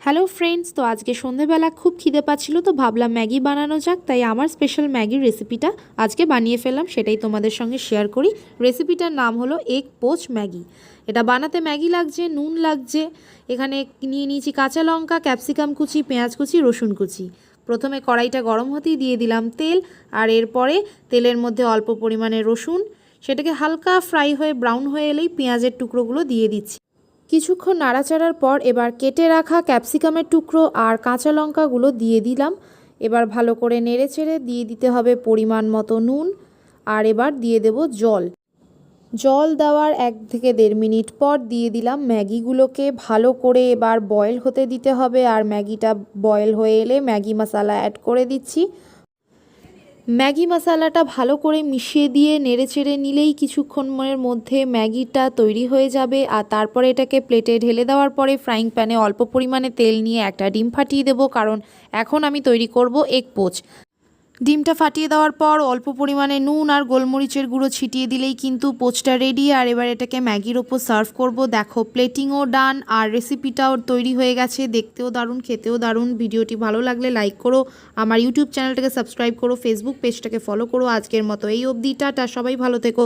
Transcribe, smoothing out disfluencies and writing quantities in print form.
Hello friends, তো আজকে সন্ধেবেলা খুব খিদে পাচ্ছিল, তো ভাবলাম ম্যাগি বানানো যাক। তাই আমার স্পেশাল ম্যাগির রেসিপিটা আজকে বানিয়ে ফেললাম, সেটাই তোমাদের সঙ্গে শেয়ার করি। রেসিপিটার নাম হলো এগ পোচ ম্যাগি। এটা বানাতে ম্যাগি লাগছে, নুন লাগছে, এখানে নিয়ে নিয়েছি কাঁচা লঙ্কা, ক্যাপসিকাম কুচি, পেঁয়াজ কুচি, রসুন কুচি। প্রথমে কড়াইটা গরম হতেই দিয়ে দিলাম তেল, আর এরপরে তেলের মধ্যে অল্প পরিমাণে রসুন, সেটাকে হালকা ফ্রাই হয়ে ব্রাউন হয়ে এলেই পেঁয়াজের টুকরোগুলো দিয়ে দিচ্ছি। কিছুক্ষণ নাড়াচাড়ার পর এবার কেটে রাখা ক্যাপসিকামের টুকরো আর কাঁচা লঙ্কাগুলো দিয়ে দিলাম। এবার ভালো করে নেড়েচেড়ে দিয়ে দিতে হবে পরিমাণ মতো নুন, আর এবার দিয়ে দেব জল। জল দেওয়ার 1 থেকে 1.5 মিনিট পর দিয়ে দিলাম ম্যাগিগুলোকে। ভালো করে এবার বয়েল হতে দিতে হবে, আর ম্যাগিটা বয়েল হয়ে এলে ম্যাগি মশলা অ্যাড করে দিচ্ছি। ম্যাগি মশলাটা ভালো করে মিশিয়ে দিয়ে নেড়েচেড়ে নিলেই কিছুক্ষণের মধ্যে ম্যাগিটা তৈরি হয়ে যাবে। আর তারপরে এটাকে প্লেটে ঢেলে দেওয়ার পরে ফ্রাইং প্যানে অল্প পরিমাণে তেল নিয়ে একটা ডিম ফাটিয়ে দেবো, কারণ এখন আমি তৈরি করব এগ পোচ। ডিমটা ফাটিয়ে দেওয়ার পর অল্প পরিমাণে নুন আর গোলমরিচের গুঁড়ো ছিটিয়ে দিলেই কিন্তু পোচটা রেডি। আর এবার এটাকে ম্যাগির ওপর সার্ভ করব। দেখো, প্লেটিংও ডান আর রেসিপিটাও তৈরি হয়ে গেছে। দেখতেও দারুণ, খেতেও দারুণ। ভিডিওটি ভালো লাগলে লাইক করো, আমার ইউটিউব চ্যানেলটাকে সাবস্ক্রাইব করো, ফেসবুক পেজটাকে ফলো করো। আজকের মতো এই অবধি, টাটা, সবাই ভালো থেকো।